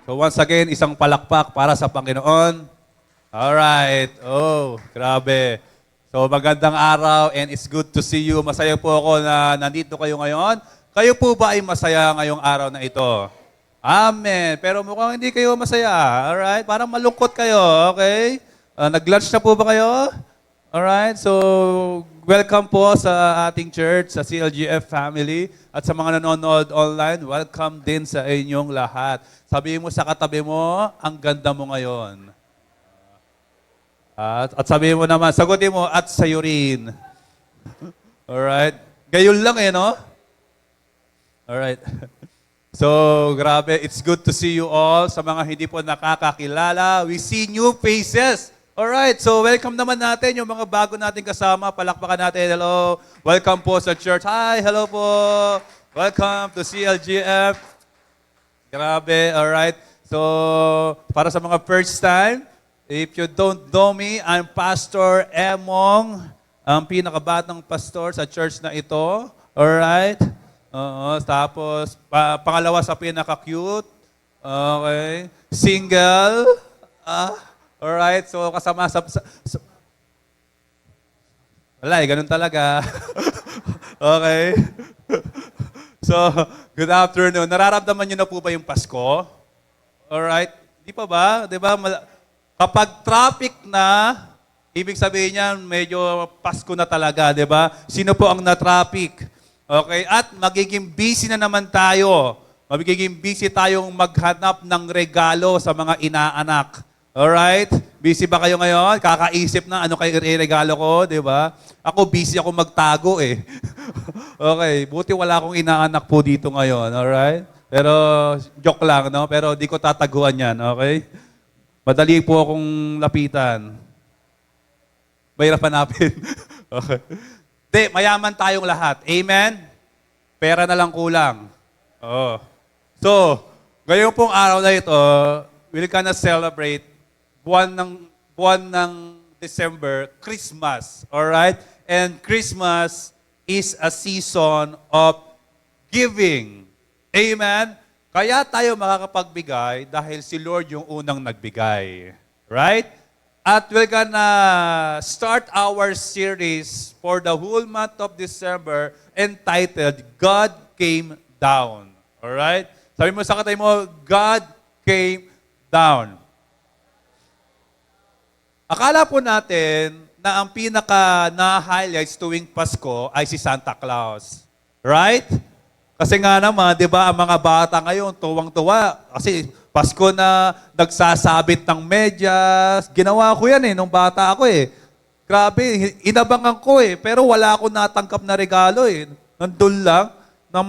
So once again, isang palakpak para sa Panginoon. Alright. Oh, grabe. So magandang araw and it's good to see you. Masaya po ako na nandito kayo ngayon. Kayo po ba ay masaya ngayong araw na ito? Amen. Pero mukhang hindi kayo masaya. Alright? Parang malungkot kayo. Okay? Nag-lunch na po ba kayo? Alright, so welcome po sa ating church, sa CLGF family, at sa mga nanonood online, welcome din sa inyong lahat. Sabihin mo sa katabi mo, ang ganda mo ngayon. At sabihin mo naman, sagutin mo, at sa'yo rin. Alright, gayon lang no? Alright. So, grabe, it's good to see you all. Sa mga hindi po nakakakilala, we see new faces. Alright, so welcome naman natin yung mga bago nating kasama. Palakpakan natin. Hello. Welcome po sa church. Hi, hello po. Welcome to CLGF. Grabe, alright. So, para sa mga first time, if you don't know me, I'm Pastor Emong, ang pinakabatang pastor sa church na ito. Alright. Tapos, pangalawa sa pinaka-cute. Okay. Single. Alright, so kasama wala ganun talaga. Okay. So, good afternoon. Nararamdaman niyo na po ba yung Pasko? Alright. Di pa ba? Di ba? Kapag traffic na, ibig sabihin niyan, medyo Pasko na talaga, di ba? Sino po ang na-traffic? Okay, at magiging busy na naman tayo. Magiging busy tayong maghanap ng regalo sa mga inaanak. Alright? Busy ba kayo ngayon? Kakaisip na ano kayo i-regalo ko, di ba? Ako, busy ako magtago eh. Okay, buti wala akong inaanak po dito ngayon, alright? Pero, joke lang, no? Pero di ko tataguan yan, okay? Madali po akong lapitan. Mahirap hanapin. Okay. Di, mayaman tayong lahat. Amen? Pera na lang kulang. Oo. So, ngayong pong araw na ito, we're gonna celebrate buwan ng December, Christmas. Alright? And Christmas is a season of giving. Amen? Kaya tayo makakapagbigay dahil si Lord yung unang nagbigay. Right? At we're gonna start our series for the whole month of December entitled, God Came Down. Alright? Sabi mo sa katay mo, God came down. Akala po natin na ang pinaka na-highlights tuwing Pasko ay si Santa Claus. Right? Kasi nga naman, di ba, ang mga bata ngayon, tuwang-tuwa. Kasi Pasko na nagsasabit ng medyas. Ginawa ko yan nung bata ako Grabe, inabangan ko pero wala akong natanggap na regalo Nandun lang, na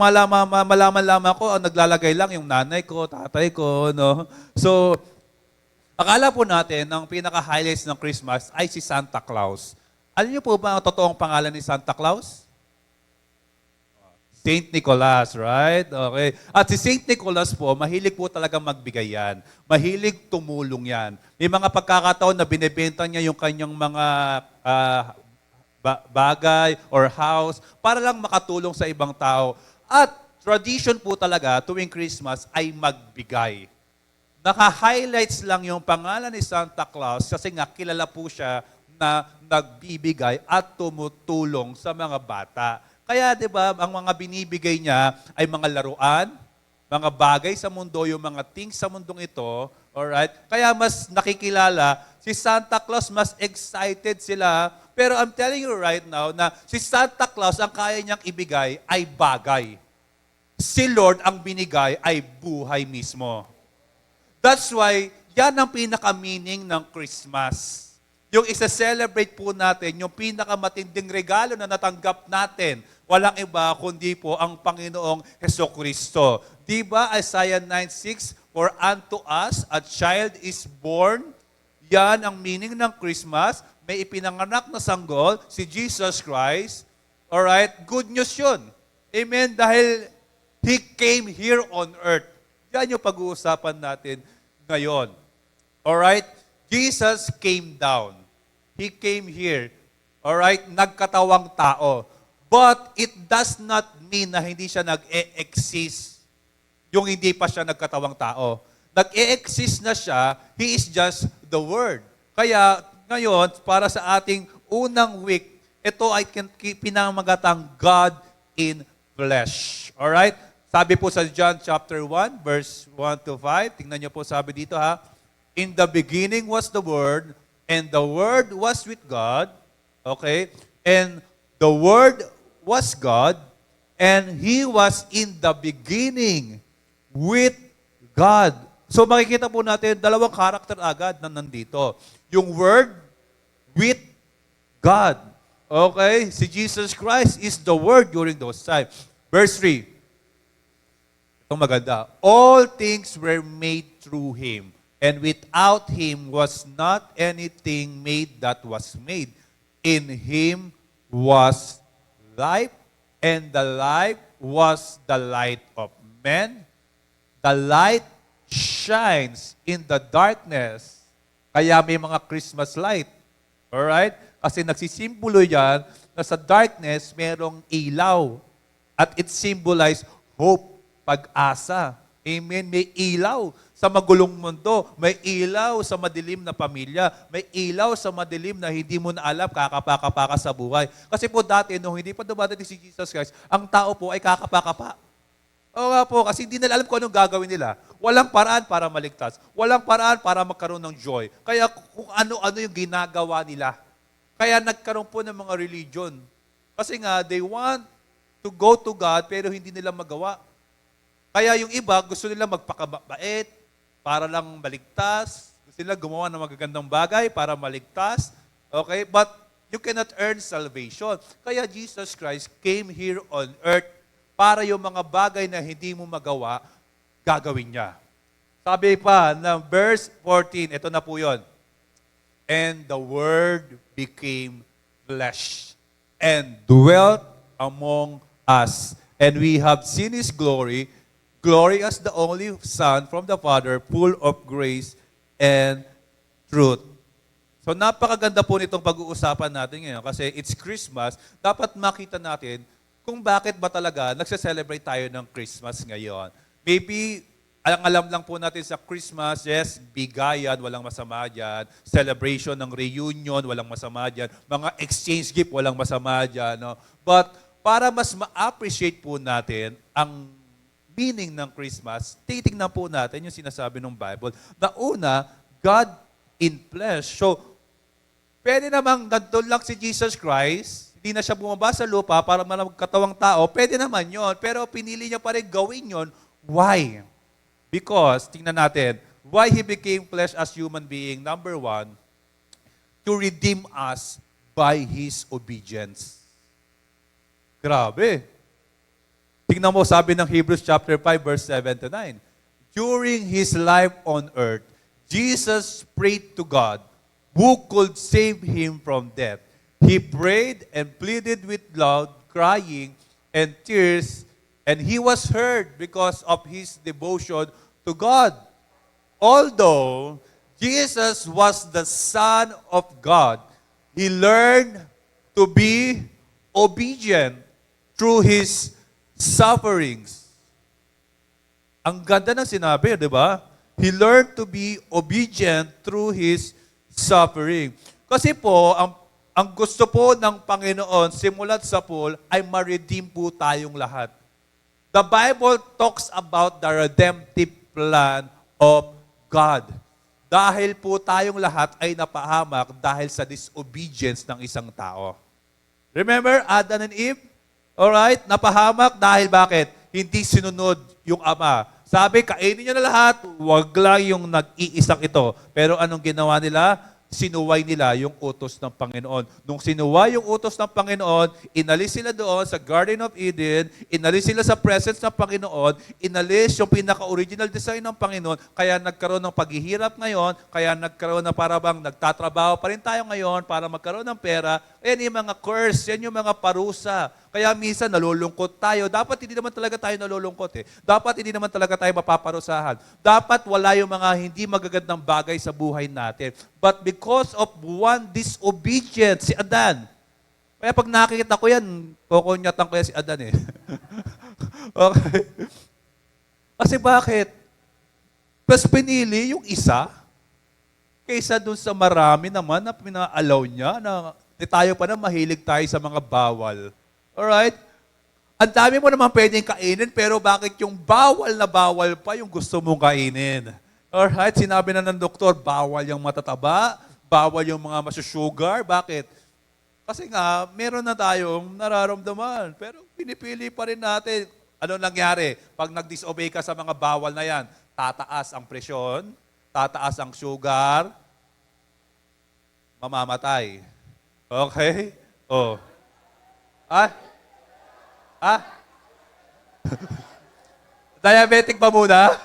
malaman-laman ko, ang naglalagay lang yung nanay ko, tatay ko, no? So, akala po natin, ang pinaka-highlights ng Christmas ay si Santa Claus. Alam niyo po ba ang totoong pangalan ni Santa Claus? Saint Nicholas, right? Okay. At si Saint Nicholas po, mahilig po talaga magbigay yan. Mahilig tumulong yan. May mga pagkakataon na binebenta niya yung kanyang mga bagay or house para lang makatulong sa ibang tao. At tradition po talaga tuwing Christmas ay magbigay. Naka-highlights lang yung pangalan ni Santa Claus kasi nga kilala po siya na nagbibigay at tumutulong sa mga bata. Kaya 'di ba, ang mga binibigay niya ay mga laruan, mga bagay sa mundo, yung mga things sa mundong ito, alright? Kaya mas nakikilala si Santa Claus, mas excited sila. Pero I'm telling you right now na si Santa Claus ang kaya niyang ibigay ay bagay. Si Lord ang binigay ay buhay mismo. That's why, yan ang pinaka-meaning ng Christmas. Yung isa-celebrate po natin, yung pinaka-matinding regalo na natanggap natin, walang iba kundi po ang Panginoong Hesukristo. Di ba Isaiah 9:6, for unto us a child is born. Yan ang meaning ng Christmas. May ipinanganak na sanggol, si Jesus Christ. Alright? Good news yun. Amen? Dahil He came here on earth. Yan yung pag-uusapan natin ngayon. Alright? Jesus came down. He came here. Alright? Nagkatawang tao. But it does not mean na hindi siya nag-e-exist yung hindi pa siya nagkatawang tao. Nag-e-exist na siya, He is just the Word. Kaya ngayon, para sa ating unang week, ito ay pinamagatang God in flesh. Alright? Sabi po sa John chapter 1, verse 1 to 5, tingnan niyo po sabi dito ha, in the beginning was the Word, and the Word was with God, okay? And the Word was God, and He was in the beginning with God. So makikita po natin, dalawang karakter agad na nandito. Yung Word with God. Okay? Si Jesus Christ is the Word during those times. Verse 3. Itong maganda. All things were made through Him, and without Him was not anything made that was made. In Him was life, and the life was the light of men. The light shines in the darkness. Kaya may mga Christmas light. Alright? Kasi nagsisimbolo yan na sa darkness merong ilaw. At it symbolize hope, pag-asa. Amen? May ilaw sa magulong mundo. May ilaw sa madilim na pamilya. May ilaw sa madilim na hindi mo na alam, kakapaka-paka sa buhay. Kasi po dati, nung hindi pa dumadating si Jesus Christ, ang tao po ay kakapaka-pa. Oo nga po, kasi hindi nila alam kung anong gagawin nila. Walang paraan para maligtas. Walang paraan para magkaroon ng joy. Kaya kung ano-ano yung ginagawa nila. Kaya nagkaroon po ng mga religion. Kasi nga, they want to go to God pero hindi nila magawa. Kaya yung iba, gusto nila magpakabait para lang maligtas. Gusto nila gumawa ng magagandang bagay para maligtas. Okay? But you cannot earn salvation. Kaya Jesus Christ came here on earth para yung mga bagay na hindi mo magawa, gagawin niya. Sabi pa ng verse 14, ito na po yun. And the Word became flesh and dwelt among us. And we have seen His glory, glory as the only Son from the Father, full of grace and truth. So napakaganda po nitong pag-uusapan natin ngayon kasi it's Christmas. Dapat makita natin kung bakit ba talaga nagse-celebrate tayo ng Christmas ngayon. Maybe, alam lang po natin sa Christmas, yes, bigayan, walang masama dyan. Celebration ng reunion, walang masama dyan. Mga exchange gift, walang masama dyan. No? But, para mas ma-appreciate po natin ang meaning ng Christmas, titignan po natin yung sinasabi ng Bible. Na una, God in flesh. So, pwede namang nandun lang si Jesus Christ, hindi na siya bumaba sa lupa para magkatawang tao, pwede naman yon. Pero pinili niya pa rin gawin yon. Why? Because, tingnan natin, why He became flesh as human being, number one, to redeem us by His obedience. Grabe. Tingnan mo, sabi ng Hebrews chapter 5, verse 7 to 9. During His life on earth, Jesus prayed to God, who could save Him from death. He prayed and pleaded with loud crying and tears, and He was heard because of His devotion to God. Although Jesus was the Son of God, He learned to be obedient through His sufferings. Ang ganda ng sinabi, di ba? He learned to be obedient through His suffering. Kasi po, ang gusto po ng Panginoon, simulat sa pool, ay ma-redeem po tayong lahat. The Bible talks about the redemptive plan of God. Dahil po tayong lahat ay napahamak dahil sa disobedience ng isang tao. Remember, Adam and Eve? Alright? Napahamak dahil bakit? Hindi sinunod yung Ama. Sabi, kainin nyo na lahat, wag lang yung nag-iisang ito. Pero anong ginawa nila? Sinuway nila yung utos ng Panginoon. Nung sinuway yung utos ng Panginoon, inalis sila doon sa Garden of Eden, inalis sila sa presence ng Panginoon, inalis yung pinaka-original design ng Panginoon, kaya nagkaroon ng paghihirap ngayon, kaya nagkaroon ng parabang nagtatrabaho pa rin tayo ngayon para magkaroon ng pera. Yan yung mga curse, yan yung mga parusa. Kaya minsan nalulungkot tayo. Dapat hindi naman talaga tayo nalulungkot eh. Dapat hindi naman talaga tayo mapaparusahan. Dapat wala yung mga hindi magagandang bagay sa buhay natin. But because of one disobedience, si Adan. Kaya pag nakikita ko yan, kukunyatan ko yan si Adan eh. Okay. Kasi bakit? Mas pinili yung isa kaysa dun sa marami naman na pina-allow niya na tayo pa na mahilig tayo sa mga bawal. Alright? Ang dami mo naman pwedeng kainin, pero bakit yung bawal na bawal pa yung gusto mong kainin? Alright? Sinabi na ng doktor, bawal yung matataba, bawal yung mga masusugar. Bakit? Kasi nga, meron na tayong nararamdaman. Pero pinipili pa rin natin. Ano nangyari? Pag nag-disobey ka sa mga bawal na yan, tataas ang presyon, tataas ang sugar, mamamatay. Okay? Oh. Ah? Ah? Diabetic ba muna?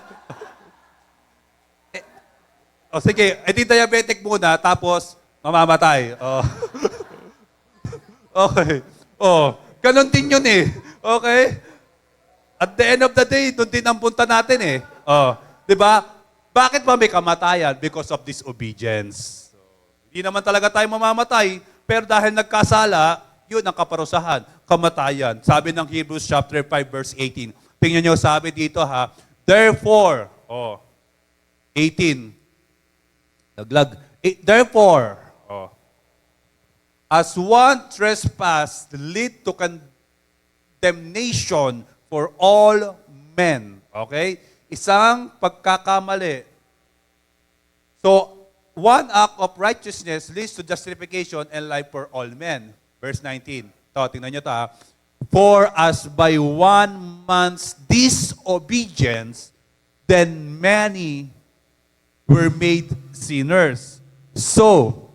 O sige, edi diabetic muna, tapos mamamatay. Oh. Okay. Oh, ganun din yun eh. Okay? At the end of the day, doon din ang punta natin eh. Oh, 'di ba? Bakit ba may kamatayan? Because of disobedience. So, hindi naman talaga tayo mamamatay, pero dahil nagkasala, yun ang kaparusahan, kamatayan. Sabi ng Hebrews chapter 5 verse 18. Tingnan niyo, sabi dito ha, therefore, 18. Naglag. Therefore, as one trespass lead to condemnation for all men. Okay? Isang pagkakamali. So, one act of righteousness leads to justification and life for all men. Verse 19. Tingnan nyo ito ha. For as by one man's disobedience, then many were made sinners. So,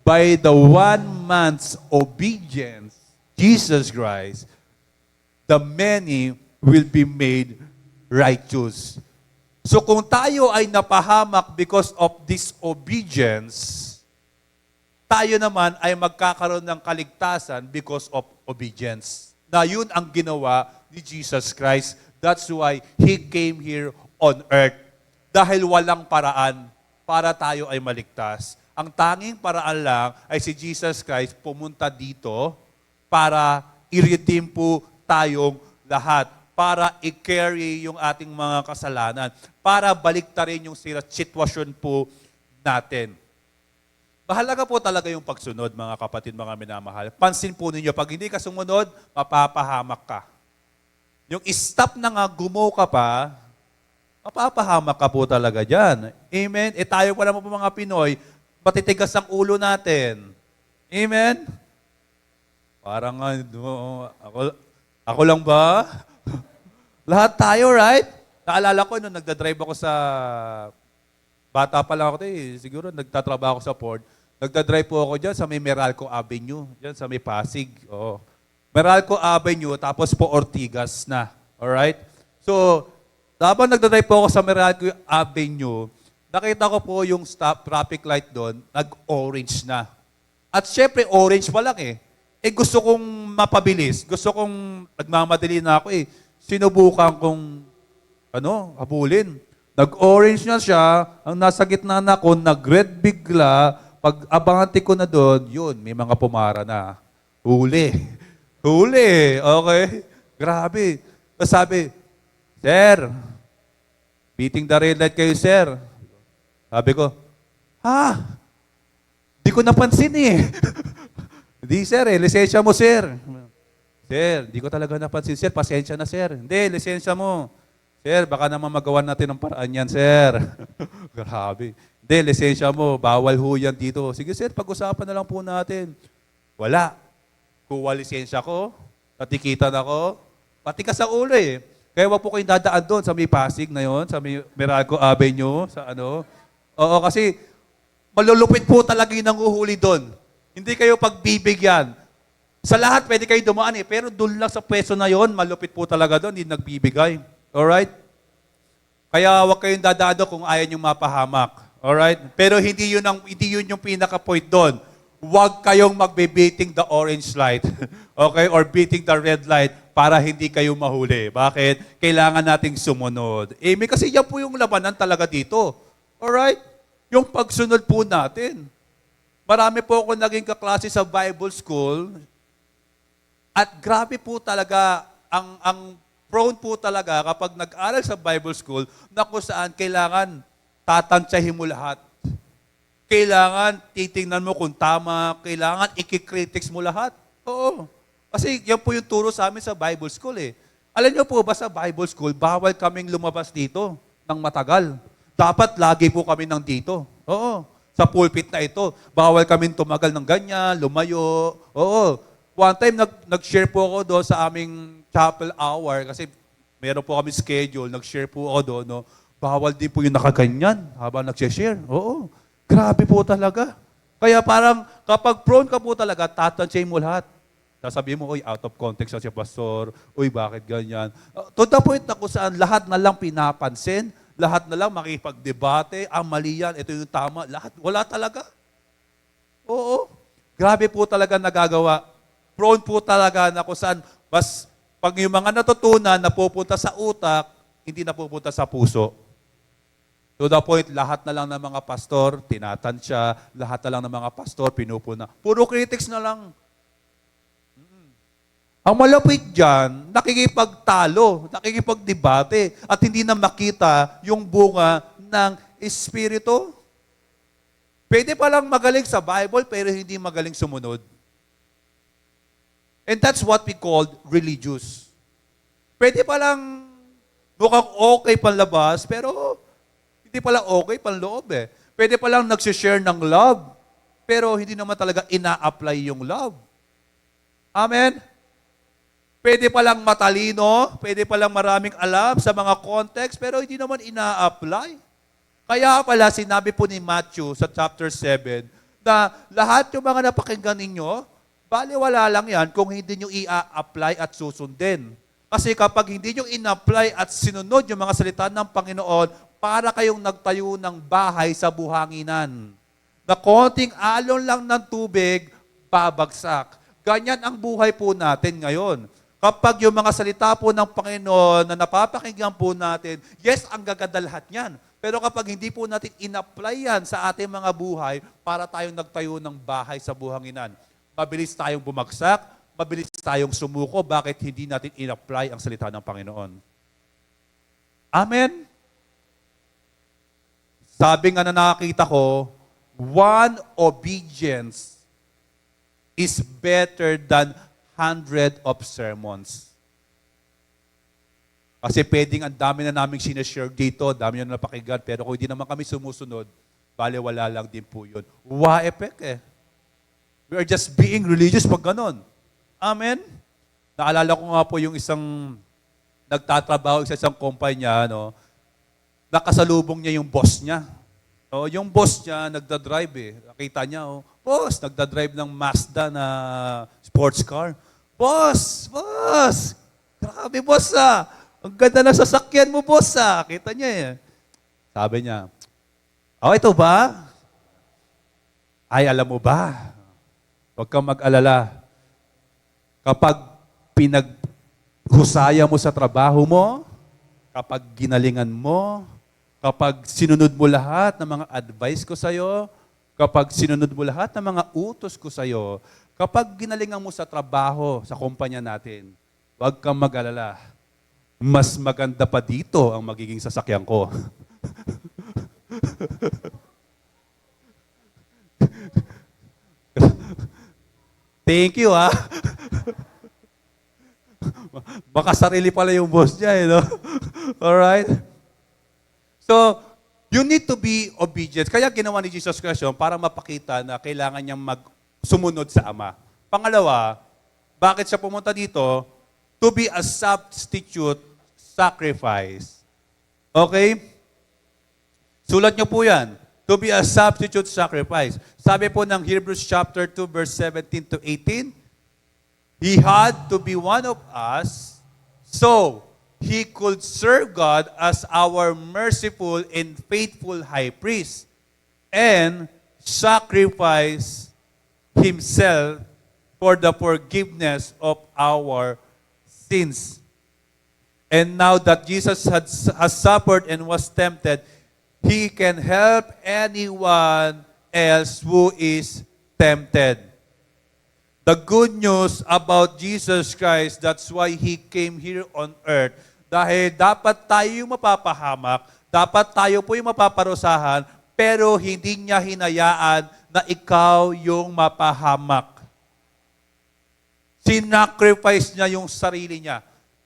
by the one man's obedience, Jesus Christ, the many will be made righteous. So kung tayo ay napahamak because of disobedience, tayo naman ay magkakaroon ng kaligtasan because of obedience. Na yun ang ginawa ni Jesus Christ. That's why He came here on earth. Dahil walang paraan para tayo ay maligtas. Ang tanging paraan lang ay si Jesus Christ pumunta dito para i-redeem po tayong lahat. Para i-carry yung ating mga kasalanan. Para baliktarin yung sitwasyon po natin. Mahalaga po talaga yung pagsunod, mga kapatid, mga minamahal. Pansin po ninyo, pag hindi ka sumunod, mapapahamak ka. Yung stop na nga, gumaw ka pa, mapapahamak ka po talaga dyan. Amen? Tayo pa naman po mga Pinoy, matitigas ang ulo natin. Amen? Parang, ako lang ba? Lahat tayo, right? Naalala ko, nung nagdadrive ako sa, bata pa lang ako, siguro nagtatrabaho ako sa Ford, nagdadrive po ako dyan sa may Meralco Avenue, dyan sa may Pasig. Oh. Meralco Avenue, tapos po Ortigas na. Alright? So, habang nagdadrive po ako sa Meralco Avenue, nakita ko po yung stop traffic light doon, nag-orange na. At syempre, orange pa lang eh. Gusto kong mapabilis. Gusto kong, nagmamadali na ako eh. Sinubukan kong, habulin. Nag-orange na siya, ang nasa gitna na ako, nag-red bigla, pag abangante ko na doon, yun, may mga pumara na. Huli. Huli. Okay? Grabe. Tapos sabi, Sir, beating the red light kayo, sir. Sabi ko, di ko napansin eh. Hindi, sir, lisensya mo, sir. Sir, di ko talaga napansin, sir. Pasensya na, sir. Hindi, lisensya mo. Sir, baka naman magawa natin ng paraan yan, sir. Grabe. Hindi, lisensya mo. Bawal ho yan dito. Sige, sir, pag-usapan na lang po natin. Wala. Kuha lisensya ko. Patikitan ako. Pati ka sa ulo eh. Kaya wag po kayong dadaan doon sa may Pasig na yon, sa may Meralco Avenue, sa ano. Oo, kasi malulupit po talaga yung nanguhuli doon. Hindi kayo pagbibigyan. Sa lahat, pwede kayo dumaan eh. Pero doon lang sa pwesto na yon, malupit po talaga doon, hindi nagbibigay. Alright? Kaya huwag kayong dadaan doon kung ayaw nyo mapahamak. Alright? Pero hindi yun yung pinaka-point doon. Huwag kayong magbe-beating the orange light. Okay? Or beating the red light para hindi kayo mahuli. Bakit? Kailangan nating sumunod. Kasi yan po yung labanan talaga dito. Alright? Yung pagsunod po natin. Marami po ako naging kaklase sa Bible School. At grabe po talaga ang prone po talaga kapag nag-aral sa Bible school na kung saan kailangan tatantsahin mo lahat. Kailangan titingnan mo kung tama, kailangan ikikritics mo lahat. Oo. Kasi yan po yung turo sa amin sa Bible school eh. Alam niyo po ba sa Bible school, bawal kaming lumabas dito ng matagal. Dapat lagi po kami nandito. Oo. Sa pulpit na ito, bawal kaming tumagal ng ganyan, lumayo. Oo. One time, nag-share po ako doon sa aming chapel hour kasi meron po kami schedule. Nag-share po ako doon. No? Bawal din po yung nakaganyan habang nag-share. Oo. Grabe po talaga. Kaya parang kapag prone ka po talaga, tatansyahin mo lahat. Sasabihin mo, uy, out of context na si pastor. Uy, bakit ganyan? To the point na kung saan lahat na lang pinapansin, lahat na lang makipagdebate, mali yan, ito yung tama, lahat, wala talaga. Oo. Grabe po talaga nagagawa. Prone po talaga na kung saan, pag yung mga natutunan napupunta sa utak, hindi napupunta sa puso. To the point, lahat na lang ng mga pastor, tinatansya, lahat na lang ng mga pastor, pinupuna. Puro critics na lang. Ang malapit dyan, nakikipagtalo, nakikipagdebate, at hindi na makita yung bunga ng Espiritu. Pwede palang magaling sa Bible, pero hindi magaling sumunod. And that's what we call religious. Pwede palang mukhang okay panlabas, pero hindi pala okay panloob eh. Pwede palang nagsishare ng love, pero hindi naman talaga ina-apply yung love. Amen? Pwede palang matalino, pwede palang maraming alam sa mga context, pero hindi naman ina-apply. Kaya pala sinabi po ni Matthew sa chapter 7 na lahat yung mga napakinggan ninyo, baliwala lang yan kung hindi nyo i-apply at susundin. Kasi kapag hindi nyo in-apply at sinunod yung mga salita ng Panginoon, para kayong nagtayo ng bahay sa buhanginan. Na konting alon lang ng tubig, babagsak. Ganyan ang buhay po natin ngayon. Kapag yung mga salita po ng Panginoon na napapakinggan po natin, yes, ang gaganda lahat niyan. Pero kapag hindi po natin in-apply yan sa ating mga buhay, para tayong nagtayo ng bahay sa buhanginan. Mabilis tayong bumagsak, mabilis tayong sumuko, bakit hindi natin in-apply ang salita ng Panginoon? Amen? Sabi nga na nakakita ko, one obedience is better than 100 of sermons. Kasi pwedeng ang dami na naming sinashare dito, dami na napakinggan, pero kung hindi naman kami sumusunod, baliwala lang din po yun. Wa-effect eh. We are just being religious pag ganon. Amen? Naalala ko nga po yung isang nagtatrabaho sa isang kumpanya, no? Nakasalubong niya yung boss niya. O, yung boss niya, nagdadrive eh. Nakita niya, boss, nagdadrive ng Mazda na sports car. Boss! Boss! Grabe, boss ah! Ang ganda ng sasakyan mo, boss ah! Kita niya eh. Sabi niya, ito ba? Ay, alam mo ba? Huwag kang mag-alala. Kapag pinaghusaya mo sa trabaho mo, kapag ginalingan mo, kapag sinunod mo lahat ng mga advice ko sa'yo, kapag sinunod mo lahat ng mga utos ko sa'yo, kapag ginalingan mo sa trabaho, sa kumpanya natin, huwag kang mag-alala. Mas maganda pa dito ang magiging sasakyan ko. Thank you, ha? Baka sarili pala yung boss niya, eh, no? Alright? So, you need to be obedient. Kaya ginawa ni Jesus Christ yun para mapakita na kailangan niyang sumunod sa Ama. Pangalawa, bakit siya pumunta dito? To be a substitute sacrifice. Okay? Sulat niyo po yan. To be a substitute sacrifice. Sabi po ng Hebrews chapter 2, verse 17 to 18, He had to be one of us, so He could serve God as our merciful and faithful high priest and sacrifice Himself for the forgiveness of our sins. And now that Jesus has suffered and was tempted, He can help anyone else who is tempted. The good news about Jesus Christ, that's why He came here on earth. Dahil dapat tayo yung mapapahamak, dapat tayo po yung mapaparusahan, pero hindi niya hinayaan na ikaw yung mapahamak. Sinacrifice niya yung sarili niya.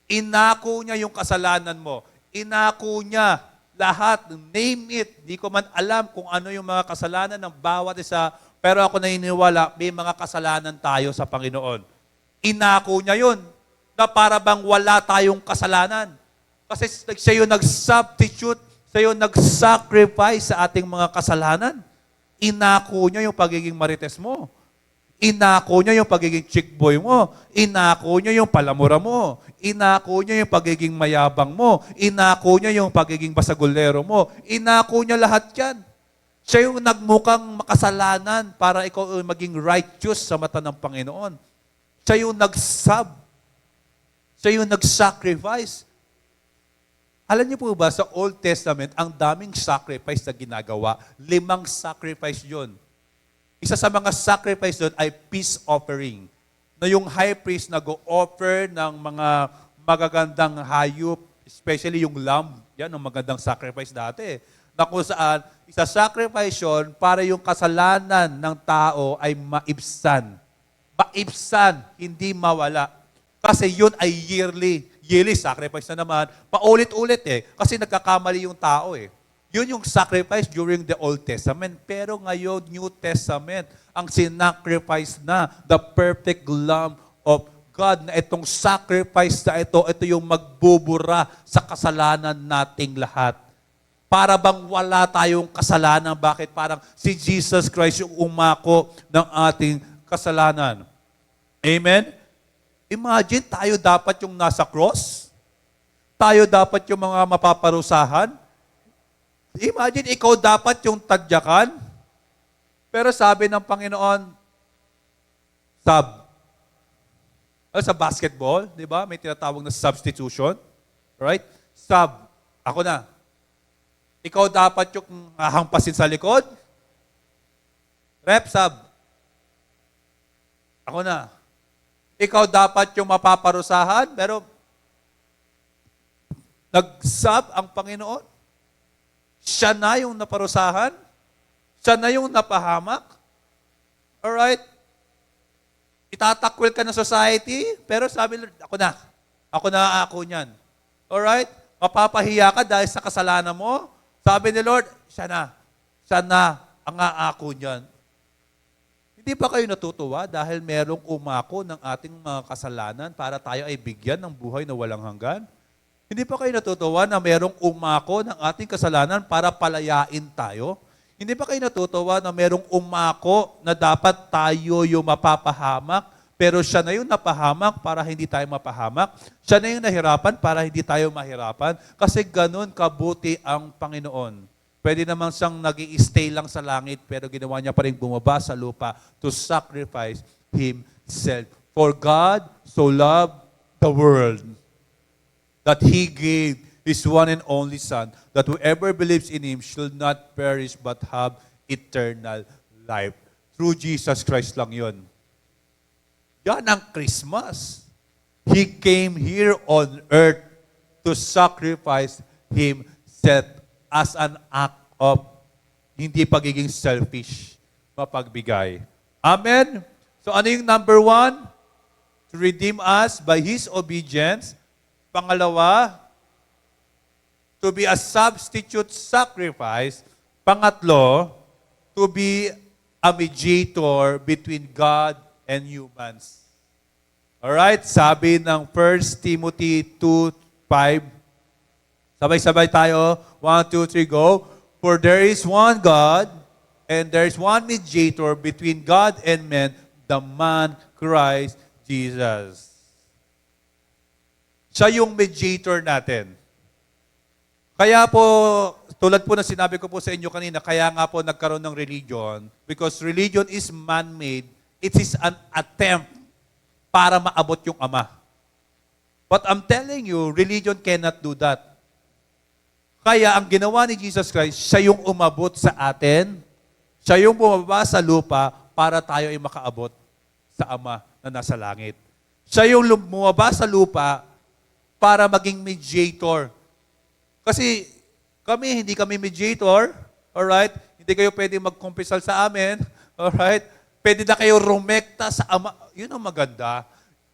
Inako niya yung kasalanan mo. Inako niya lahat. Name it. Di ko man alam kung ano yung mga kasalanan ng bawat isa, pero ako naniniwala, may mga kasalanan tayo sa Panginoon. Inako niya yun, na para bang wala tayong kasalanan. Kasi siya yung nag-substitute, siya yung nag-sacrifice sa ating mga kasalanan. Inako niya yung pagiging marites mo. Inako niya yung pagiging chick boy mo. Inako niya yung palamura mo. Inako niya yung pagiging mayabang mo. Inako niya yung pagiging basagulero mo. Inako niya lahat yan. Siya yung nagmukhang makasalanan para ikaw maging righteous sa mata ng Panginoon. Siya yung nag-sub. Siya yung nag-sacrifice. Alam niyo po ba, sa Old Testament, ang daming sacrifice na ginagawa. 5 sacrifice yun. Isa sa mga sacrifice doon ay peace offering. Na yung high priest nag-offer ng mga magagandang hayop, especially yung lamb. Yan ang magandang sacrifice dati. Na kung saan, isa-sacrifice yun para yung kasalanan ng tao ay maibsan. Maibsan, hindi mawala. Kasi yun ay yearly. Yearly sacrifice na naman. Paulit-ulit kasi nagkakamali yung tao Yun yung sacrifice during the Old Testament. Pero ngayon, New Testament, ang sinacrifice na, the perfect Lamb of God, na itong sacrifice na ito yung magbubura sa kasalanan nating lahat. Para bang wala tayong kasalanan. Bakit? Parang si Jesus Christ yung umako ng ating kasalanan. Amen? Imagine, tayo dapat yung nasa cross. Tayo dapat yung mga mapaparusahan. Imagine, ikaw dapat yung tadyakan. Pero sabi ng Panginoon, sa basketball, di ba? May tinatawag na substitution. Right? Ako na. Ikaw dapat yung hahampasin sa likod. Ako na. Ikaw dapat yung mapaparusahan, pero ang Panginoon. Siya na yung naparusahan. Siya na yung napahamak. Alright? Itatakwil ka ng society, pero sabi, ako na. Ako niyan. Alright? Mapapahiya ka dahil sa kasalanan mo. Sabi ni Lord, siya na ang aako niyan. Hindi ba kayo natutuwa dahil merong umako ng ating mga kasalanan para tayo ay bigyan ng buhay na walang hanggan? Hindi pa kayo natutuwa na merong umako ng ating kasalanan para palayain tayo? Hindi pa kayo natutuwa na merong umako na dapat tayo yung mapapahamak, pero siya na yung napahamak para hindi tayo mapahamak? Siya na yung nahirapan para hindi tayo mahirapan? Kasi ganun kabuti ang Panginoon. Pwede naman siyang nag-i-stay lang sa langit, pero ginawa niya pa rin bumaba sa lupa to sacrifice Himself. For God so loved the world that He gave His one and only Son, that whoever believes in Him should not perish but have eternal life. Through Jesus Christ lang yun. Yan ang Christmas. He came here on earth to sacrifice Himself as an act of hindi pagiging selfish, mapagbigay. Amen? So ano yung number 1? To redeem us by His obedience. Pangalawa, to be a substitute sacrifice. Pangatlo, to be a mediator between God and humans. Alright, sabi ng 1 Timothy 2:5. Sabay-sabay tayo. 1, 2, 3, go. For there is one God, and there is one mediator between God and men, the man Christ Jesus. Siya yung mediator natin. Kaya po, tulad po na sinabi ko po sa inyo kanina, kaya nga po nagkaroon ng religion, because religion is man-made, it is an attempt para maabot yung Ama. But I'm telling you, religion cannot do that. Kaya ang ginawa ni Jesus Christ, siya yung umabot sa atin, siya yung bumaba sa lupa para tayo ay makaabot sa Ama na nasa langit. Siya yung lumababa sa lupa para maging mediator. Kasi hindi kami mediator, alright? Hindi kayo pwede magkumpisal sa amin, alright? Pwede na kayo rumekta sa Ama. Yun ang maganda.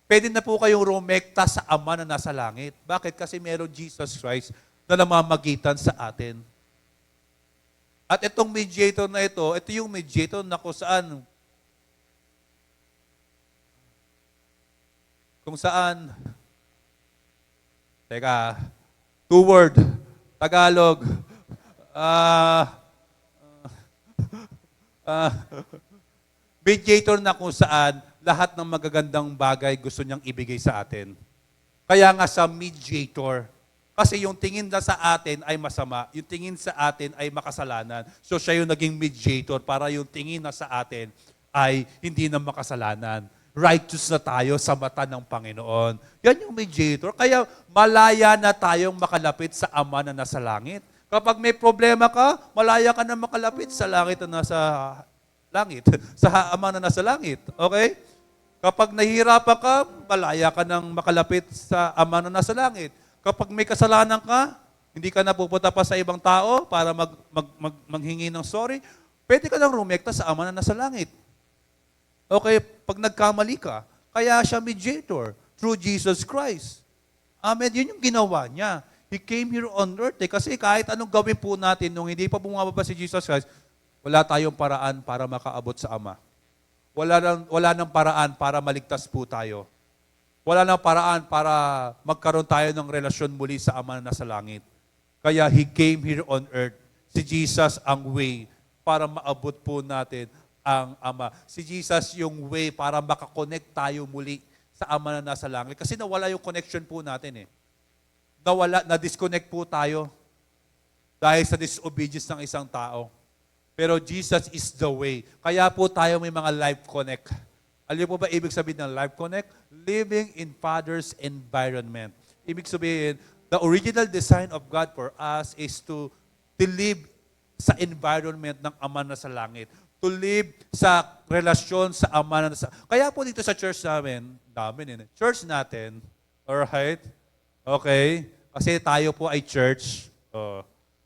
Pwede na po kayong rumekta sa Ama na nasa langit. Bakit? Kasi meron Jesus Christ na namamagitan sa atin. At itong mediator na ito yung mediator na kung saan, two word, Tagalog, mediator na kung saan lahat ng magagandang bagay gusto niyang ibigay sa atin. Kaya nga sa mediator, kasi yung tingin na sa atin ay masama, yung tingin sa atin ay makasalanan. So siya yung naging mediator para yung tingin na sa atin ay hindi na makasalanan. Righteous na tayo sa mata ng Panginoon. Yan yung mediator. Kaya malaya na tayong makalapit sa Ama na nasa langit. Kapag may problema ka, malaya ka na makalapit sa langit na nasa langit. Sa Ama na nasa langit. Okay? Kapag nahihirapan ka, malaya ka nang makalapit sa Ama na nasa langit. Kapag may kasalanan ka, hindi ka na pupunta pa sa ibang tao para manghingi ng sorry, pwede ka nang rumekta sa Ama na nasa langit. Okay, pag nagkamali ka, kaya siya mediator through Jesus Christ. Amen. Yun yung ginawa niya. He came here on earth. Kasi kahit anong gawin po natin, nung hindi pa bumababa si Jesus Christ, wala tayong paraan para makaabot sa Ama. Wala nang paraan para maligtas po tayo. Wala nang paraan para magkaroon tayo ng relasyon muli sa Ama na nasa langit. Kaya He came here on earth. Si Jesus ang way para maabot po natin ang Ama. Si Jesus yung way para makakonect tayo muli sa Ama na nasa langit. Kasi nawala yung connection po natin eh. Na-disconnect po tayo dahil sa disobedience ng isang tao. Pero Jesus is the way. Kaya po tayo may mga life connect. Alam po ba ibig sabihin ng life connect? Living in Father's environment. Ibig sabihin, the original design of God for us is to live sa environment ng Ama na sa langit. To live sa relasyon sa Ama na sa... Kaya po dito sa church namin, church natin, alright? Okay? Kasi tayo po ay church.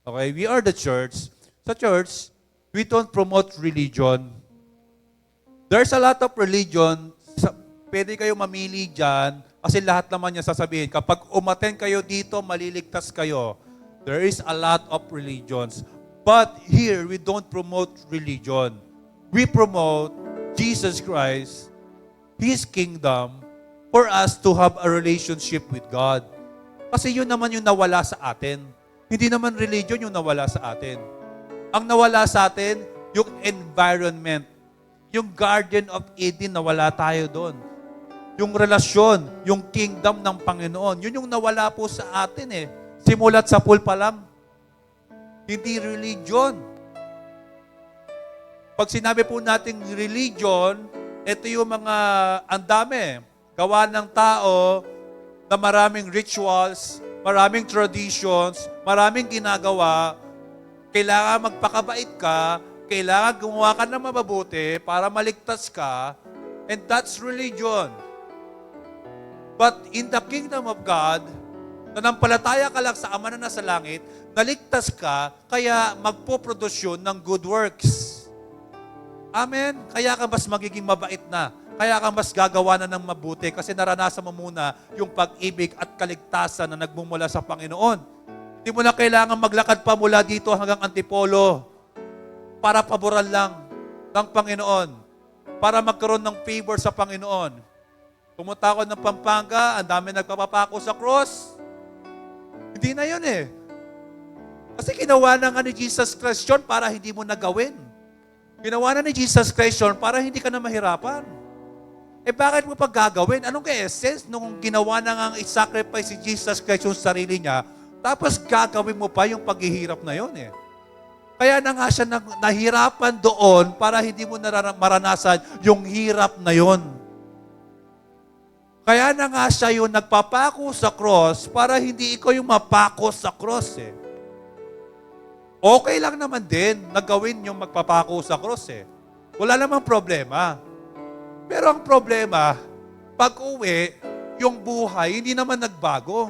Okay? We are the church. Sa church, we don't promote religion. There's a lot of religion. Pwede kayo mamili dyan kasi lahat naman niya sasabihin. Kapag umaten kayo dito, maliligtas kayo. There is a lot of religions. But here, we don't promote religion. We promote Jesus Christ, His kingdom, for us to have a relationship with God. Kasi yun naman yung nawala sa atin. Hindi naman religion yung nawala sa atin. Ang nawala sa atin, yung environment. Yung Garden of Eden, nawala tayo doon. Yung relasyon, yung kingdom ng Panginoon, yun yung nawala po sa atin eh. Simulat sa pool pa lang. Hindi religion. Pag sinabi po nating religion, ito yung mga andami. Gawa ng tao na maraming rituals, maraming traditions, maraming ginagawa. Kailangan magpakabait ka, kailangan gumawa ka ng mabuti para maligtas ka, and that's religion. But in the kingdom of God, nanampalataya ka lang sa Ama na nasa langit, naligtas ka, kaya magpo-produce ng good works. Amen? Kaya ka mas magiging mabait na. Kaya ka mas gagawa na ng mabuti kasi naranasan mo muna yung pag-ibig at kaligtasan na nagmumula sa Panginoon. Hindi mo na kailangan maglakad pa mula dito hanggang Antipolo para paboran lang ng Panginoon, para magkaroon ng favor sa Panginoon. Pumunta ako ng Pampanga, ang dami nagpapapako sa cross. Hindi na yun eh. Kasi ginawa na nga ni Jesus Christ yun para hindi mo nagawin. Ginawa na ni Jesus Christ yun para hindi ka na mahirapan. Eh bakit mo pa gagawin? Anong ka-essence nung ginawa na nga i-sacrifice si Jesus Christ yung sarili niya, tapos gagawin mo pa yung paghihirap na yun eh. Kaya na nga siya nahirapan doon para hindi mo maranasan yung hirap na yun. Kaya na nga siya yung nagpapako sa cross para hindi ikaw yung mapako sa cross eh. Okay lang naman din na gawin yung magpapako sa cross eh. Wala namang problema. Pero ang problema, pag uwi, yung buhay, hindi naman nagbago.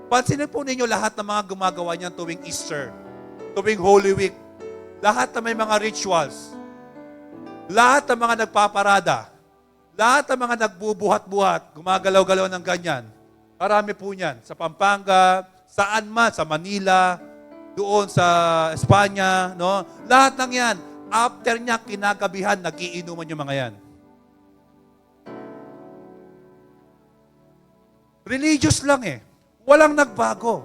Pansinin po ninyo lahat ng mga gumagawa niyan tuwing Easter, tuwing Holy Week, lahat na may mga rituals, lahat ng mga nagpaparada, lahat ng mga nagbubuhat-buhat, gumagalaw-galaw ng ganyan. Marami po niyan. Sa Pampanga, saan man, sa Manila, doon sa Espanya, no? Lahat ng yan. After niya, kinagabihan, nagiinuman yung mga yan. Religious lang eh. Walang nagbago.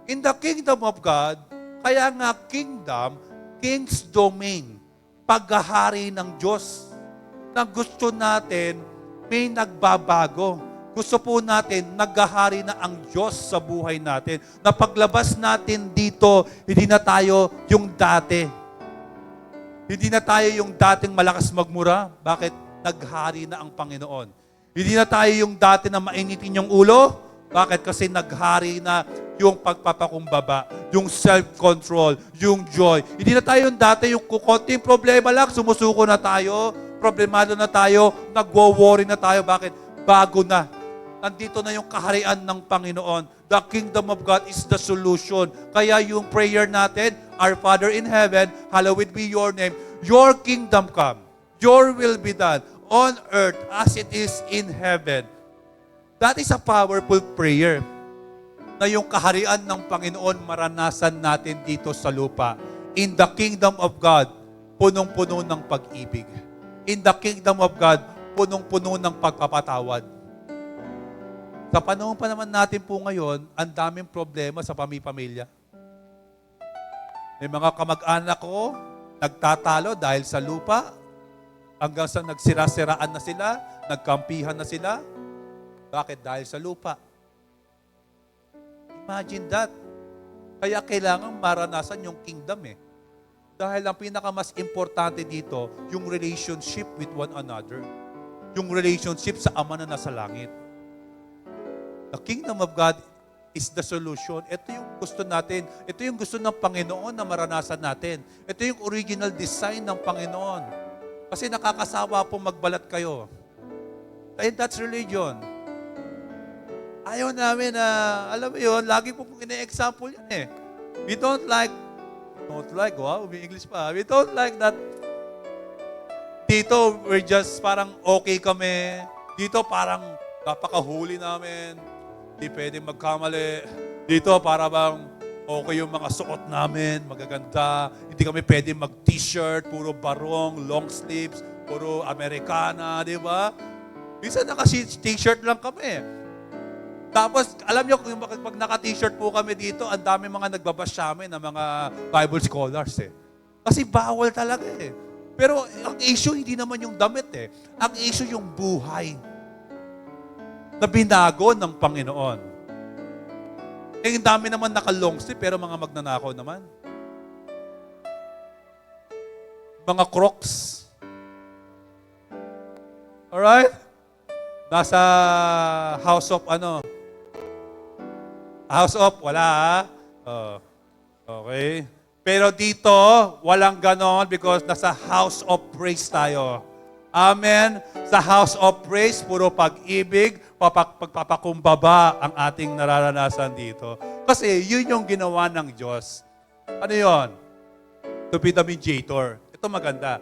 In the kingdom of God, kaya nga kingdom, king's domain, paghahari ng Diyos, na gusto natin may nagbabago. Gusto po natin, naghahari na ang Diyos sa buhay natin. Na paglabas natin dito, hindi na tayo yung dati. Hindi na tayo yung dating malakas magmura. Bakit? Naghari na ang Panginoon. Hindi na tayo yung dati na mainitin yung ulo. Bakit? Kasi naghari na yung pagpapakumbaba, yung self-control, yung joy. Hindi na tayo yung dati, yung kukunting problema lang, sumusuko na tayo, problemado na tayo, nagwo-worry na tayo. Bakit? Bago na. Nandito na yung kaharian ng Panginoon. The kingdom of God is the solution. Kaya yung prayer natin, Our Father in heaven, hallowed be your name. Your kingdom come. Your will be done on earth as it is in heaven. That is a powerful prayer na yung kaharian ng Panginoon maranasan natin dito sa lupa. In the kingdom of God, punong-puno ng pag-ibig. In the kingdom of God, punong-puno ng pagpapatawad. Sa panahon pa naman natin po ngayon, ang daming problema sa pamilya. May mga kamag-anak ko, nagtatalo dahil sa lupa, hanggang sa nagsira-siraan na sila, nagkampihan na sila. Bakit? Dahil sa lupa. Imagine that. Kaya kailangan maranasan yung kingdom eh. Dahil ang pinakamas importante dito, yung relationship with one another. Yung relationship sa Ama na nasa langit. The kingdom of God is the solution. Ito yung gusto natin. Ito yung gusto ng Panginoon na maranasan natin. Ito yung original design ng Panginoon. Kasi nakakasawa po magbalat kayo. And that's religion. Ayaw namin na, alam mo yun, lagi po pong ine-example yan eh. We don't like, wow, may English pa. We don't like that. Dito, we're just parang okay kami. Dito parang napakahuli namin. Hindi pwedeng magkamali. Dito para bang okay yung mga suot namin, magaganda. Hindi kami pwedeng mag-t-shirt, puro barong, long sleeves, puro Americana, di ba? Minsan naka-t-shirt lang kami. Tapos, alam nyo, pag naka-t-shirt po kami dito, ang dami mga nagbabash sa amin ng mga Bible scholars eh. Kasi bawal talaga eh. Pero ang issue, hindi naman yung damit eh. Ang issue yung buhay na binago ng Panginoon. Eh, ang dami naman naka-long sleeve, pero mga magnanakaw naman. Mga Crocs. Alright? Nasa House of House of, wala ha? Okay. Pero dito, walang ganon because nasa house of praise tayo. Amen? Sa house of praise, puro pag-ibig, pagpapakumbaba ang ating nararanasan dito. Kasi yun yung ginawa ng Diyos. Ano yun? To be the mediator. Ito maganda.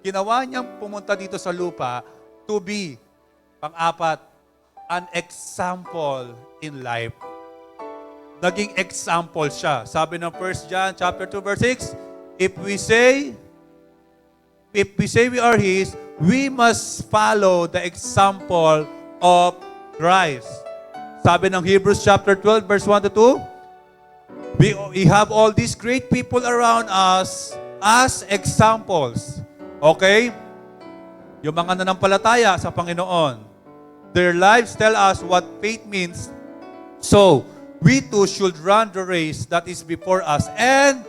Ginawa niyang pumunta dito sa lupa to be, pang-apat, an example in life. Naging example siya. Sabi ng 1 John chapter 2 verse 6, if we say we are His, we must follow the example of Christ. Sabi ng Hebrews chapter 12 verse 1 to 2, we have all these great people around us as examples. Okay? Yung mga nanampalataya sa Panginoon, their lives tell us what faith means. So, we too should run the race that is before us and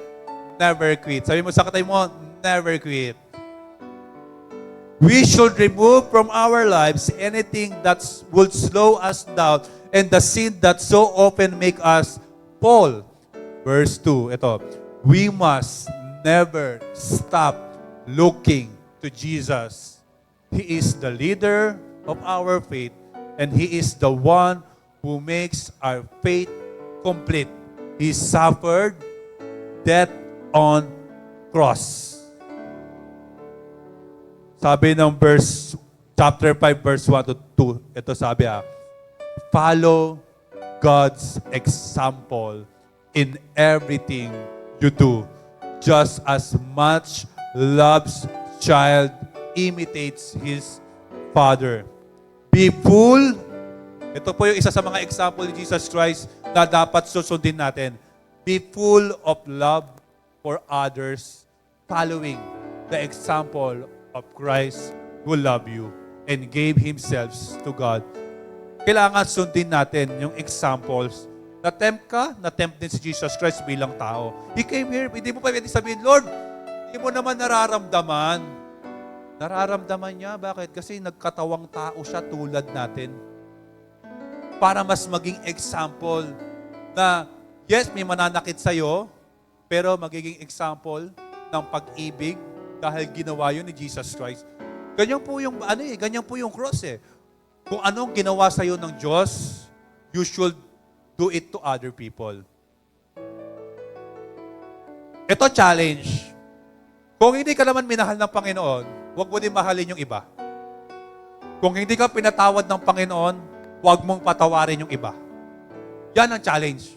never quit. Sabi mo sa katay mo, never quit. We should remove from our lives anything that would slow us down and the sin that so often make us fall. Verse 2, ito. We must never stop looking to Jesus. He is the leader of our faith, and He is the one who makes our faith complete. He suffered death on cross. Sabi ng chapter 5, verse 1 to 2, ito sabi follow God's example in everything you do, just as much love's child imitates his father. Be full. Ito po yung isa sa mga example ni Jesus Christ na dapat susundin natin. Be full of love for others, following the example of Christ who loved you and gave Himself to God. Kailangan sundin natin yung examples. Na-tempt din si Jesus Christ bilang tao. He came here, hindi mo pa pwede sabihin, Lord, hindi mo naman nararamdaman. Nararamdaman niya. Bakit? Kasi nagkatawang tao siya tulad natin. Para mas maging example na, yes, may mananakit sa'yo, pero magiging example ng pag-ibig dahil ginawa yun ni Jesus Christ. Ganyan po yung, ganyan po yung cross Kung anong ginawa sa'yo ng Diyos, you should do it to other people. Ito challenge. Kung hindi ka naman minahal ng Panginoon, huwag mo din mahalin yung iba. Kung hindi ka pinatawad ng Panginoon, huwag mong patawarin yung iba. Yan ang challenge.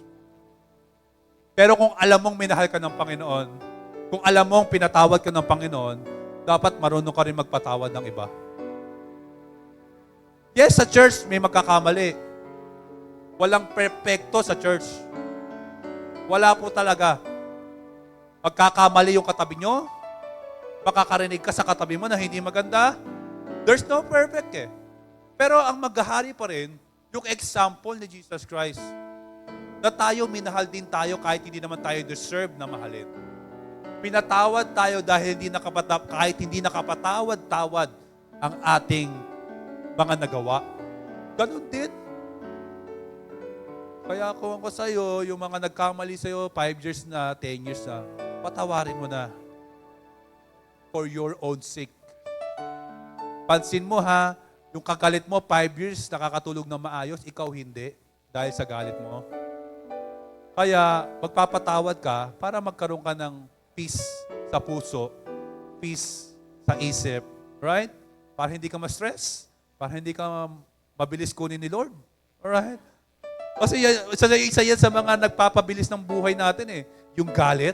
Pero kung alam mong minahal ka ng Panginoon, kung alam mong pinatawad ka ng Panginoon, dapat marunong ka rin magpatawad ng iba. Yes, sa church may magkakamali. Walang perfecto sa church. Wala po talaga. Magkakamali yung katabi nyo, makakarinig ka sa katabi mo na hindi maganda. There's no perfect Pero ang maghahari pa rin, yung example ni Jesus Christ, na tayo, minahal din tayo kahit hindi naman tayo deserve na mahalin. Pinatawad tayo dahil kahit hindi nakapatawad-tawad ang ating mga nagawa. Ganun din. Kaya kung ako sa'yo, yung mga nagkamali sa'yo, 5 years na, 10 years na, patawarin mo na. For your own sake. Pansin mo yung kagalit mo, 5 years, nakakatulog na maayos, ikaw hindi, dahil sa galit mo. Kaya, magpapatawad ka para magkaroon ka ng peace sa puso, peace sa isip, right? Para hindi ka ma-stress, para hindi ka mabilis kunin ni Lord. Alright? Kasi isa yan sa mga nagpapabilis ng buhay natin yung galit.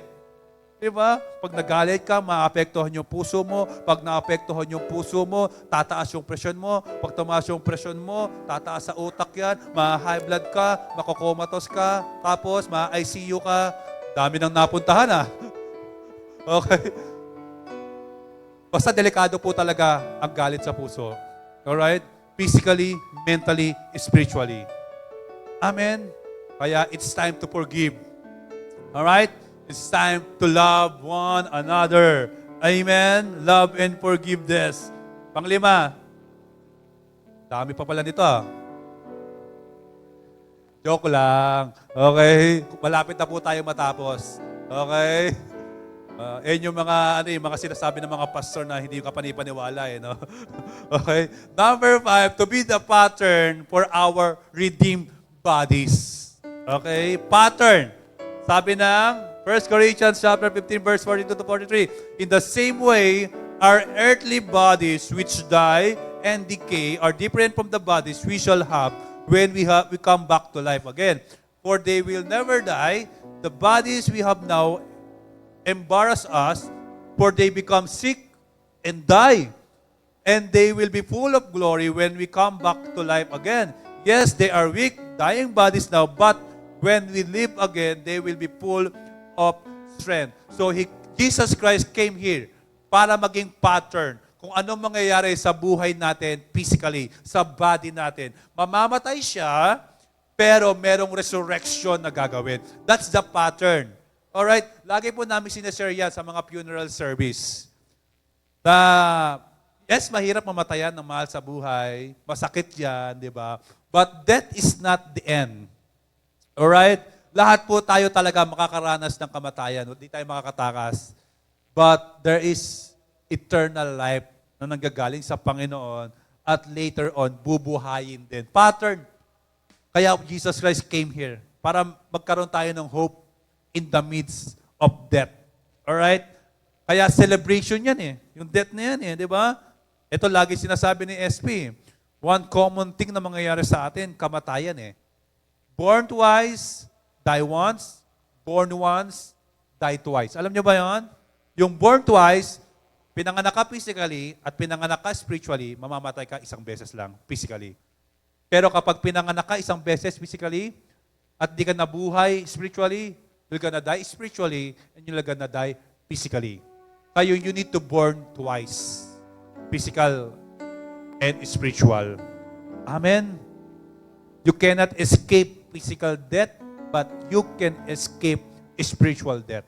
Diba? Pag nagalit ka, maapektuhan yung puso mo. Pag naapektuhan yung puso mo, tataas yung presyon mo. Pag tumaas yung presyon mo, tataas sa utak yan. Ma-high blood ka, makokomatos ka, tapos ma-ICU ka. Dami nang napuntahan Okay? Basta delikado po talaga ang galit sa puso. Alright? Physically, mentally, spiritually. Amen? Kaya it's time to forgive. Alright? It's time to love one another. Amen? Love and forgiveness. Panglima, dami pa pala nito Joke lang. Okay? Malapit na po tayo matapos. Okay? Yan yung mga sinasabi ng mga pastor na hindi ka panipaniwala no? Okay? Number 5, to be the pattern for our redeemed bodies. Okay? Pattern. Sabi ng 1 Corinthians chapter 15, verse 42 to 43. In the same way, our earthly bodies which die and decay are different from the bodies we shall have when we come back to life again. For they will never die. The bodies we have now embarrass us, for they become sick and die. And they will be full of glory when we come back to life again. Yes, they are weak, dying bodies now, but when we live again, they will be full of strength. So Jesus Christ came here para maging pattern kung anong mangyayari sa buhay natin physically, sa body natin. Mamamatay siya, pero merong resurrection na gagawin. That's the pattern. Alright? Lagi po namin sinashare yan sa mga funeral service. Yes, mahirap mamatayan ng mahal sa buhay. Masakit yan, di ba? But that is not the end. Alright? Lahat po tayo talaga makakaranas ng kamatayan. Hindi tayo makakatakas. But there is eternal life na nanggagaling sa Panginoon at later on, bubuhayin din. Pattern. Kaya Jesus Christ came here para magkaroon tayo ng hope in the midst of death. Alright? Kaya celebration yan eh. Yung death na yan eh, di ba? Ito lagi sinasabi ni SP. One common thing na mangyayari sa atin, kamatayan eh. Born twice, die once. Born once, die twice. Alam niyo ba yan? Yung born twice, pinanganak ka physically at pinanganak ka spiritually, mamamatay ka isang beses lang physically. Pero kapag pinanganak ka isang beses physically at di ka nabuhay spiritually, you're gonna die spiritually and you're gonna die physically. Kaya you need to born twice. Physical and spiritual. Amen? You cannot escape physical death, but you can escape spiritual death.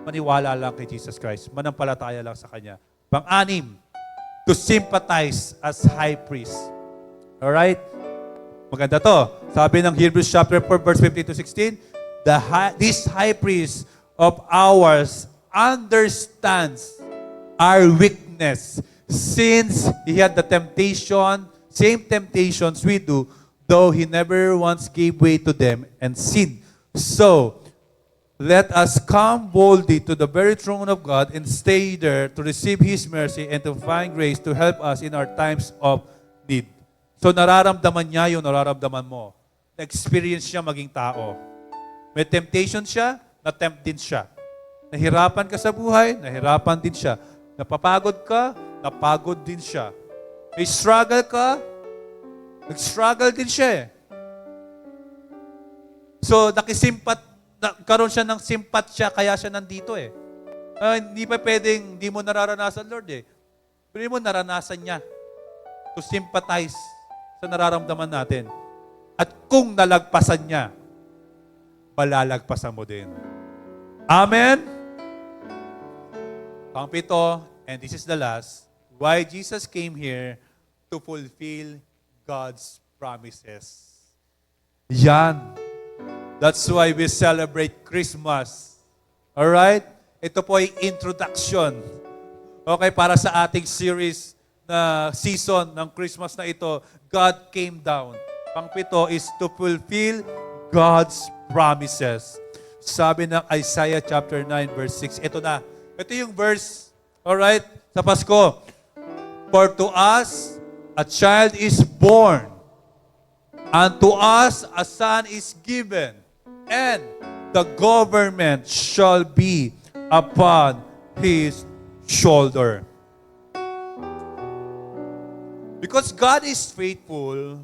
Maniwala lang kay Jesus Christ. Manampalataya lang sa Kanya. Pang-anim, to sympathize as high priest. Alright? Maganda to. Sabi ng Hebrews chapter 4, verse 15 to 16, this high priest of ours understands our weakness, since he had the same temptations we do, though he never once gave way to them and sinned. So, let us come boldly to the very throne of God and stay there to receive His mercy and to find grace to help us in our times of need. So, nararamdaman niya yung nararamdaman mo. Na-experience siya maging tao. May temptation siya, na-tempt din siya. Nahirapan ka sa buhay, nahirapan din siya. Napapagod ka, napagod din siya. May struggle ka, nag-struggle din siya eh. So, nagkaroon siya ng siya, kaya siya nandito eh. Hindi pa pwedeng, hindi mo nararanasan, Lord eh. Pero mo naranasan niya to sympathize sa nararamdaman natin. At kung nalagpasan niya, malalagpasan mo din. Amen? Pang-pito, and this is the last, why Jesus came here to fulfill God's promises. Yan. That's why we celebrate Christmas. Alright? Ito po ay introduction. Okay, para sa ating series na season ng Christmas na ito, God came down. Pang-pito is to fulfill God's promises. Sabi ng Isaiah chapter 9 verse 6. Ito na. Ito yung verse, alright, sa Pasko. For to us a child is born, and to us a son is given, and the government shall be upon his shoulder. Because God is faithful,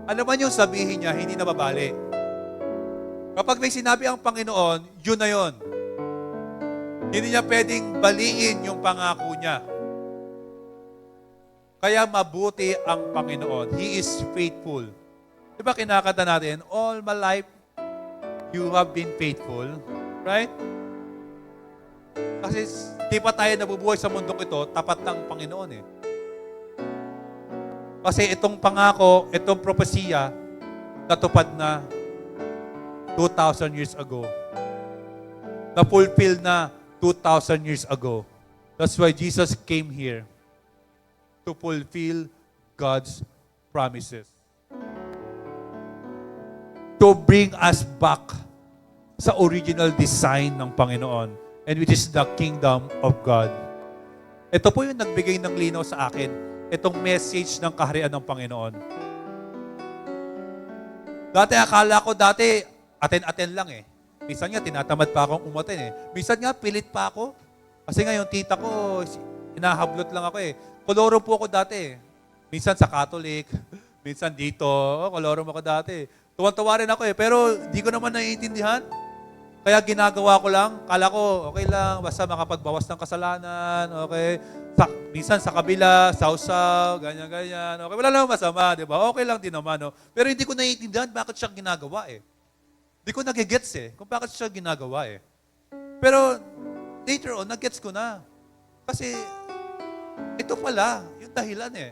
alam mo yung sabihin niya, hindi nababali. Kapag may sinabi ang Panginoon, yun na yun. Hindi niya pwedeng baliin yung pangako niya. Kaya mabuti ang Panginoon. He is faithful. Diba kinakanta natin, all my life, you have been faithful. Right? Kasi di pa tayo nabubuhay sa mundong ito, tapat ng Panginoon eh. Kasi itong pangako, itong propesiya, natupad na 2,000 years ago. Na-fulfill na 2,000 years ago. That's why Jesus came here to fulfill God's promises. To bring us back sa original design ng Panginoon, and which is the kingdom of God. Ito po yung nagbigay ng linaw sa akin. Itong message ng kaharian ng Panginoon. Dati akala ko aten-aten lang eh. Minsan nga, tinatamad pa akong umaten eh. Minsan nga, pilit pa ako. Kasi nga yung tita ko, hinahablot lang ako eh. Koloro po ako dati eh. Minsan sa Catholic, minsan dito. Koloro ako dati. Tuwan-tuwa rin ako eh. Pero di ko naman naiintindihan. Kaya ginagawa ko lang. Kala ko, okay lang. Basta makapagbawas ng kasalanan. Okay. Minsan sa kabila, sausaw, ganyan-ganyan. Okay, wala lang masama, di ba? Okay lang din naman. No? Pero hindi ko naiintindihan bakit siya ginagawa eh. Hindi ko nagigets eh kung bakit siya ginagawa eh. Pero later on, nagets ko na. Kasi ito pala, yung dahilan eh,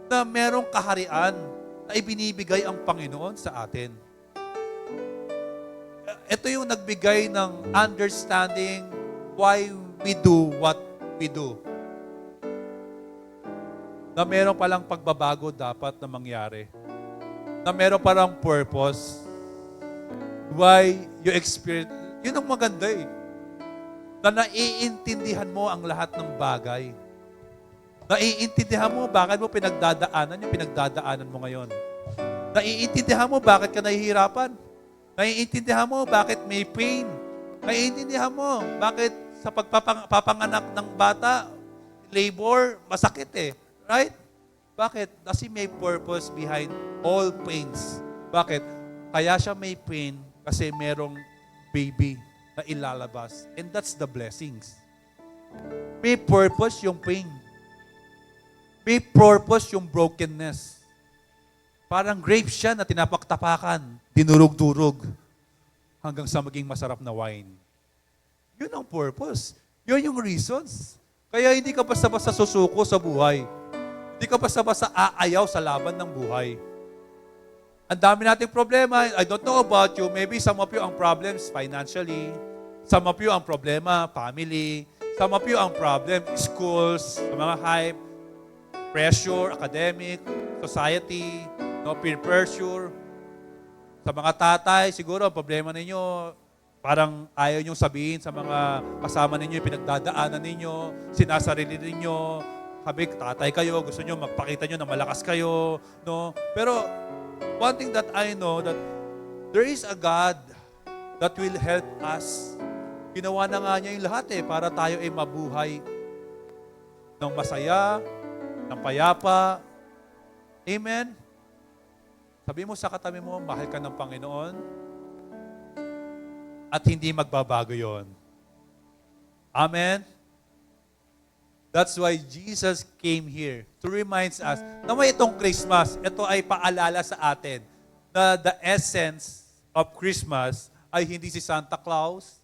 na merong kaharian na ibinibigay ang Panginoon sa atin. Ito yung nagbigay ng understanding why we do what we do. na meron palang pagbabago dapat na mangyari. Na meron palang purpose. Why you experience, yun ang maganda eh. Na naiintindihan mo ang lahat ng bagay. Naiintindihan mo bakit mo pinagdadaanan yung pinagdadaanan mo ngayon. Naiintindihan mo bakit ka nahihirapan. Naiintindihan mo bakit may pain. Naiintindihan mo bakit sa pagpapanganak ng bata, labor, masakit eh. Right? Bakit? Kasi may purpose behind all pains. Bakit? Kaya siya may pain kasi merong baby na ilalabas. And that's the blessings. May purpose yung pain. May purpose yung brokenness. Parang grape siya na tinapaktapakan, dinurog-durog, hanggang sa maging masarap na wine. Yun ang purpose. Yun yung reasons. Kaya hindi ka basta-basta susuko sa buhay. Hindi ka basta-basta aayaw sa laban ng buhay. Ang dami nating problema. I don't know about you. Maybe some of you ang problems financially. Some of you ang problema, family. Some of you ang problem, schools, mga hype, pressure, academic, society, no, peer pressure. Sa mga tatay, siguro ang problema ninyo, parang ayaw nyo sabihin sa mga kasama ninyo, yung pinagdadaanan ninyo, sinasarili ninyo, sabi, tatay kayo, gusto nyo magpakita nyo na malakas kayo, no? Pero, one thing that I know, that there is a God that will help us. Ginawa na nga niya yung lahat para tayo ay mabuhay ng masaya, ng payapa. Amen? Sabi mo sa katabi mo, mahal ka ng Panginoon at hindi magbabago yon. Amen? That's why Jesus came here to remind us na may itong Christmas, ito ay paalala sa atin na the essence of Christmas ay hindi si Santa Claus,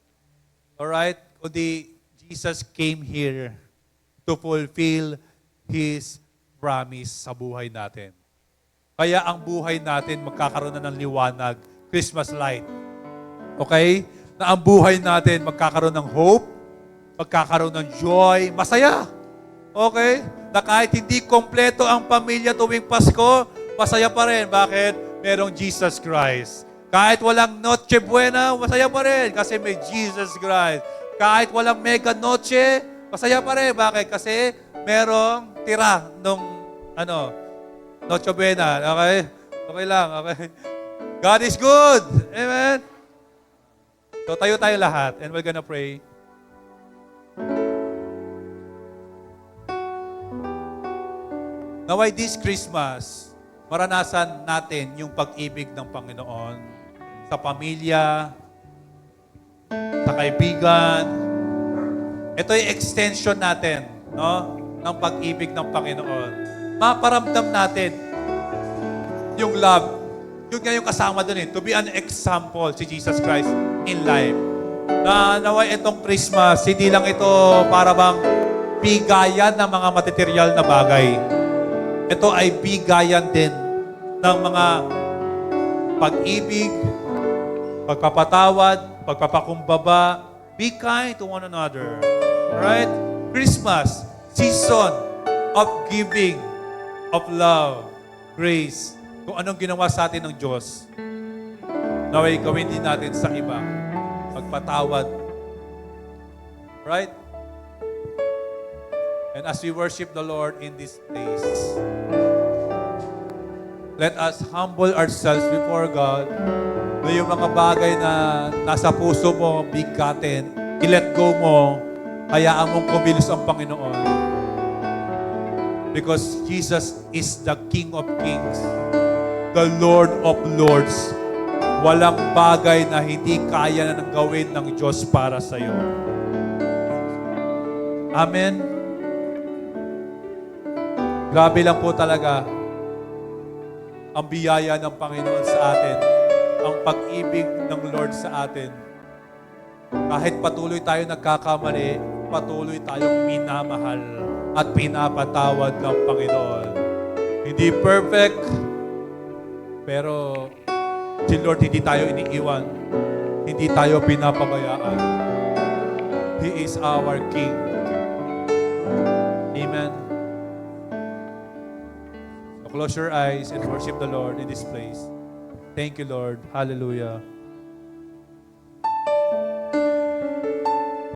alright? Kundi Jesus came here to fulfill His promise sa buhay natin. Kaya ang buhay natin magkakaroon na ng liwanag, Christmas light. Okay? Na ang buhay natin magkakaroon ng hope, magkakaroon ng joy, masaya. Okay? Na kahit hindi kompleto ang pamilya tuwing Pasko, masaya pa rin. Bakit? Merong Jesus Christ. Kahit walang Noche Buena, masaya pa rin kasi may Jesus Christ. Kahit walang Mega Noche, masaya pa rin. Bakit? Kasi merong tira nung Noche Buena. Okay? Okay lang. Okay? God is good. Amen? So tayo lahat and we're gonna pray. Naway this Christmas, maranasan natin yung pag-ibig ng Panginoon sa pamilya, sa kaibigan. Ito yung extension natin, no? Ng pag-ibig ng Panginoon. Maparamdam natin yung love. Yun nga yung kasama dun to be an example si Jesus Christ in life. Na naway itong Christmas, hindi lang ito para bang bigayan ng mga material na bagay. Ito ay bigayan din ng mga pag-ibig, pagpapatawad, pagpapakumbaba. Be kind to one another. Alright? Christmas, season of giving, of love, grace. Kung anong ginawa sa atin ng Diyos, naway gawin din natin sa iba. Pagpatawad. Right? And as we worship the Lord in this place, let us humble ourselves before God na yung mga bagay na nasa puso mo, bigatin, i-let go mo, hayaan mong kumilos ang Panginoon. Because Jesus is the King of Kings, the Lord of Lords. Walang bagay na hindi kaya na nang gawin ng Diyos para sa iyo. Amen? Grabe lang po talaga ang biyaya ng Panginoon sa atin, ang pag-ibig ng Lord sa atin. Kahit patuloy tayo nagkakamali, patuloy tayong minamahal at pinapatawad ng Panginoon. Hindi perfect, pero si Lord hindi tayo iniiwan. Hindi tayo pinapabayaan. He is our King. Amen. Close your eyes and worship the Lord in this place. Thank you, Lord. Hallelujah.